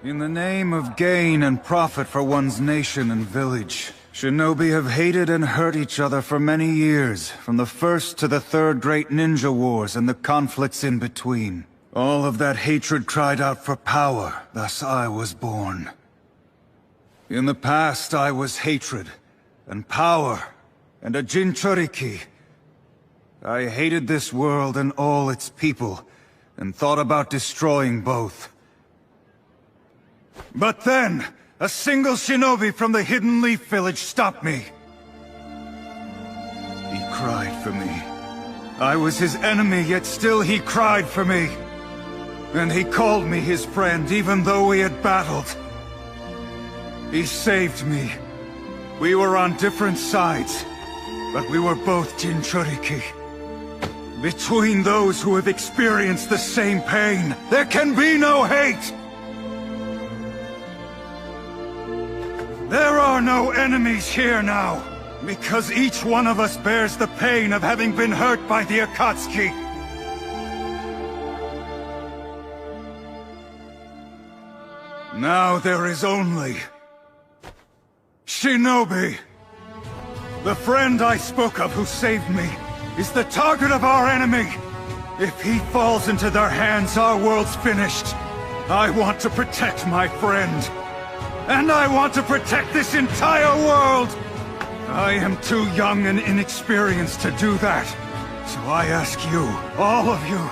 In the name of gain and profit for one's nation and village, shinobi have hated and hurt each other for many years, from the first to the third great ninja wars and the conflicts in between. All of that hatred cried out for power, thus I was born. In the past I was hatred, and power, and a Jinchuriki. I hated this world and all its people, and thought about destroying both. But then, a single shinobi from the Hidden Leaf Village stopped me. He cried for me. I was his enemy, yet still he cried for me. And he called me his friend, even though we had battled. He saved me. We were on different sides, but we were both Jinchuriki. Between those who have experienced the same pain, there can be no hate! There are no enemies here now, because each one of us bears the pain of having been hurt by the Akatsuki. Now there is only Shinobi. The friend I spoke of who saved me is the target of our enemy. If he falls into their hands, our world's finished. I want to protect my friend. And I want to protect this entire world! I am too young and inexperienced to do that. So I ask you, all of you,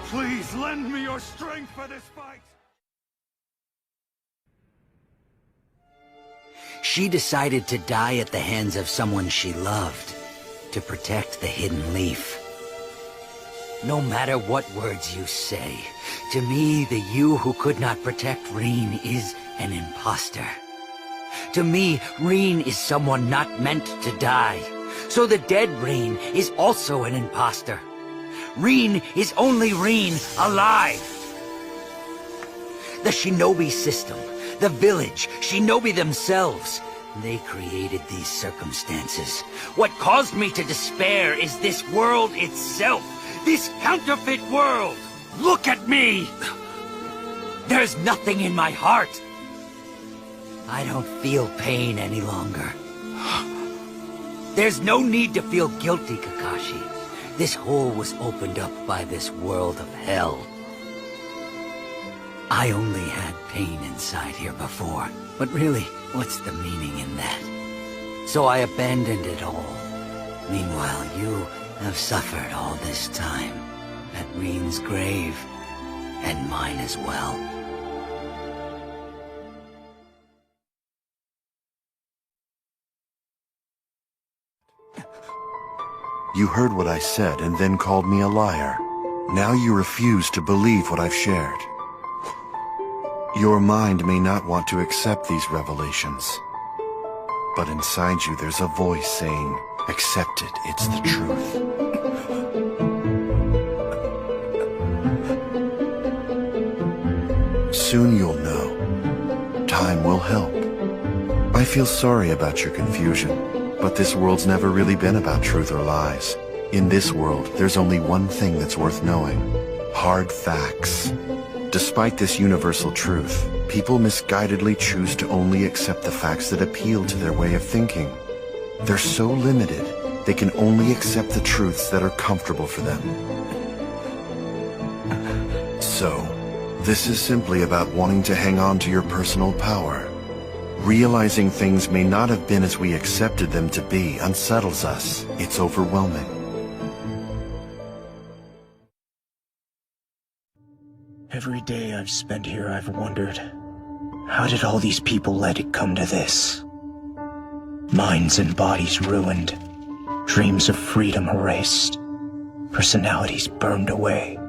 please lend me your strength for this fight! She decided to die at the hands of someone she loved, to protect the Hidden Leaf. No matter what words you say, to me, the you who could not protect Rin is an imposter. To me, Rin is someone not meant to die. So the dead Rin is also an imposter. Rin is only Rin alive. The shinobi system, the village, shinobi themselves, they created these circumstances. What caused me to despair is this world itself. This counterfeit world! Look at me! There's nothing in my heart. I don't feel pain any longer. There's no need to feel guilty, Kakashi. This hole was opened up by this world of hell. I only had pain inside here before, but really, what's the meaning in that? So I abandoned it all. Meanwhile, you have suffered all this time at Rin's grave, and mine as well. You heard what I said and then called me a liar. Now you refuse to believe what I've shared. Your mind may not want to accept these revelations, but inside you there's a voice saying, accept it, it's the truth. Soon you'll know. Time will help. I feel sorry about your confusion. But this world's never really been about truth or lies. In this world, there's only one thing that's worth knowing. Hard facts. Despite this universal truth, people misguidedly choose to only accept the facts that appeal to their way of thinking. They're so limited, they can only accept the truths that are comfortable for them. So, this is simply about wanting to hang on to your personal power. Realizing things may not have been as we accepted them to be unsettles us. It's overwhelming. Every day I've spent here, I've wondered, how did all these people let it come to this? Minds and bodies ruined, dreams of freedom erased, personalities burned away.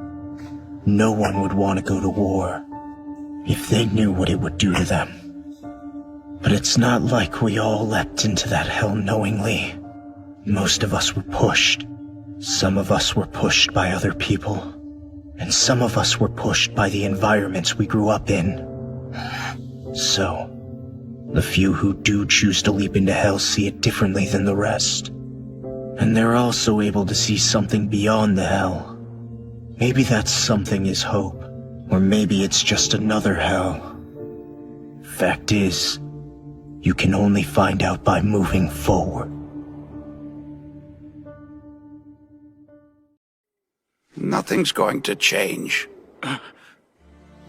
No one would want to go to war if they knew what it would do to them. But it's not like we all leapt into that hell knowingly. Most of us were pushed. Some of us were pushed by other people. And some of us were pushed by the environments we grew up in. So, the few who do choose to leap into hell see it differently than the rest. And they're also able to see something beyond the hell. Maybe that something is hope. Or maybe it's just another hell. fact is, you can only find out by moving forward. Nothing's going to change.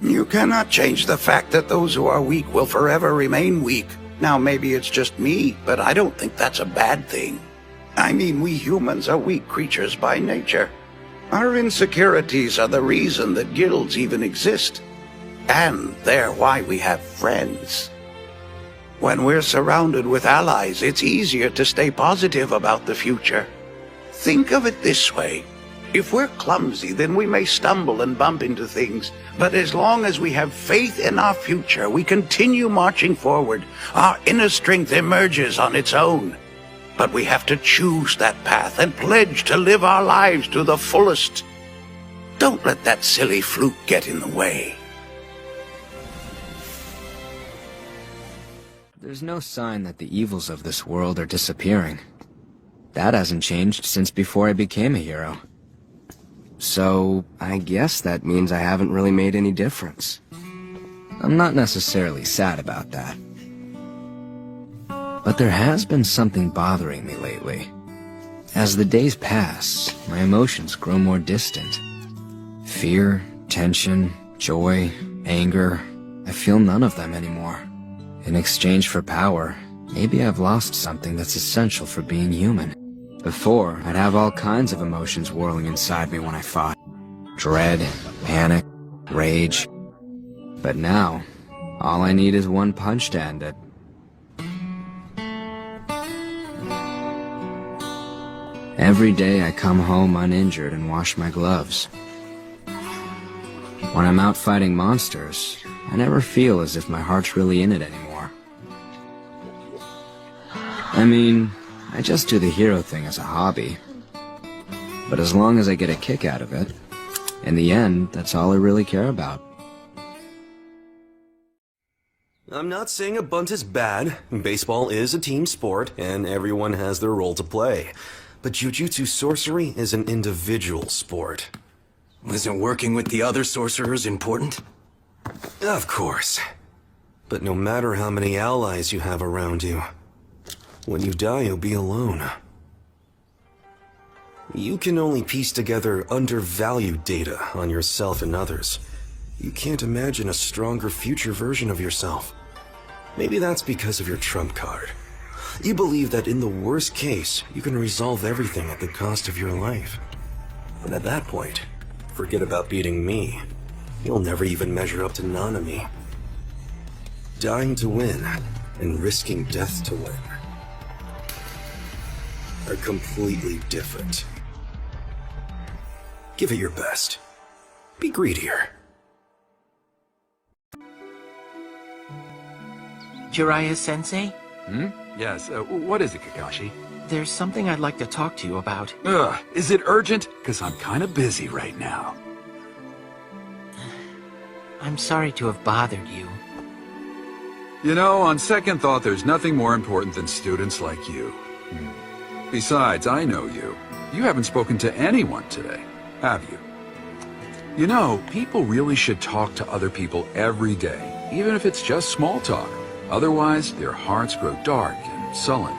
You cannot change the fact that those who are weak will forever remain weak. Now, maybe it's just me, but I don't think that's a bad thing. I mean, we humans are weak creatures by nature. Our insecurities are the reason that guilds even exist. And they're why we have friends. When we're surrounded with allies, it's easier to stay positive about the future. Think of it this way. If we're clumsy, then we may stumble and bump into things. But as long as we have faith in our future, we continue marching forward. Our inner strength emerges on its own. But we have to choose that path and pledge to live our lives to the fullest. Don't let that silly fluke get in the way. There's no sign that the evils of this world are disappearing. That hasn't changed since before I became a hero. So, I guess that means I haven't really made any difference. I'm not necessarily sad about that. But there has been something bothering me lately. As the days pass, my emotions grow more distant. Fear, tension, joy, anger, I feel none of them anymore. In exchange for power, maybe I've lost something that's essential for being human. Before, I'd have all kinds of emotions whirling inside me when I fought. Dread, panic, rage. But now, all I need is one punch to end it. Every day I come home uninjured and wash my gloves. When I'm out fighting monsters, I never feel as if my heart's really in it anymore. I mean, I just do the hero thing as a hobby. But as long as I get a kick out of it, in the end, that's all I really care about. I'm not saying a bunt is bad. Baseball is a team sport, and everyone has their role to play. But Jujutsu sorcery is an individual sport. Isn't working with the other sorcerers important? Of course. But no matter how many allies you have around you, when you die, you'll be alone. You can only piece together undervalued data on yourself and others. You can't imagine a stronger future version of yourself. Maybe that's because of your trump card. You believe that in the worst case, you can resolve everything at the cost of your life. And at that point, forget about beating me. You'll never even measure up to Nanami. Dying to win and risking death to win are completely different. Give it your best. Be greedier. Jiraiya-sensei? Yes, what is it, Kakashi? There's something I'd like to talk to you about. Is it urgent? Because I'm kind of busy right now. I'm sorry to have bothered you. You know, on second thought, there's nothing more important than students like you. Besides, I know you. You haven't spoken to anyone today, have you? You know, people really should talk to other people every day, even if it's just small talk. Otherwise, their hearts grow dark and sullen.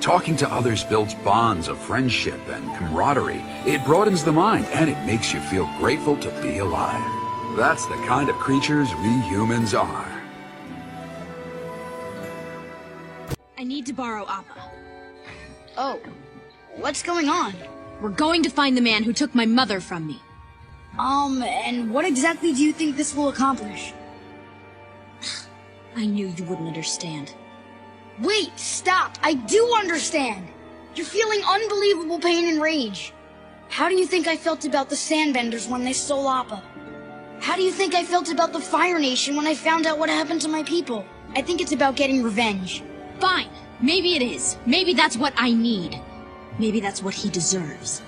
Talking to others builds bonds of friendship and camaraderie. It broadens the mind, and it makes you feel grateful to be alive. That's the kind of creatures we humans are. I need to borrow Appa. Oh, what's going on? We're going to find the man who took my mother from me. And what exactly do you think this will accomplish? I knew you wouldn't understand. Wait, stop! I do understand! You're feeling unbelievable pain and rage. How do you think I felt about the Sandbenders when they stole Appa? How do you think I felt about the Fire Nation when I found out what happened to my people? I think it's about getting revenge. Fine. Maybe it is. Maybe that's what I need. Maybe that's what he deserves.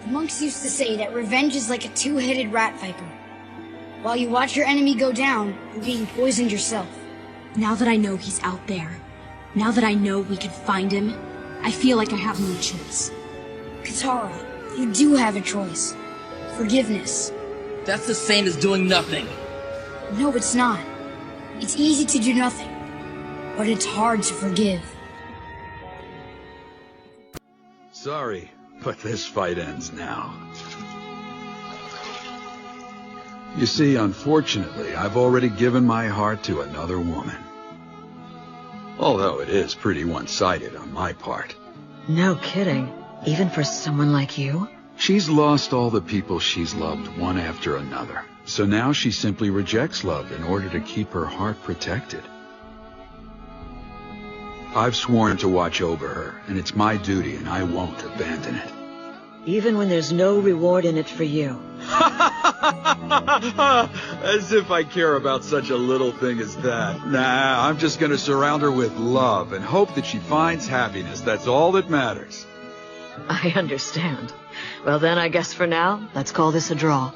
The monks used to say that revenge is like a two-headed rat viper. While you watch your enemy go down, you're being poisoned yourself. Now that I know he's out there, now that I know we can find him, I feel like I have no choice. Katara, you do have a choice. Forgiveness. That's the same as doing nothing. No, it's not. It's easy to do nothing, but it's hard to forgive. Sorry, but this fight ends now. You see, unfortunately, I've already given my heart to another woman. Although it is pretty one-sided on my part. No kidding. Even for someone like you? She's lost all the people she's loved one after another. So now she simply rejects love in order to keep her heart protected. I've sworn to watch over her, and it's my duty, and I won't abandon it. Even when there's no reward in it for you. As if I care about such a little thing as that. Nah, I'm just gonna surround her with love and hope that she finds happiness. That's all that matters. I understand. Well then, I guess for now, let's call this a draw.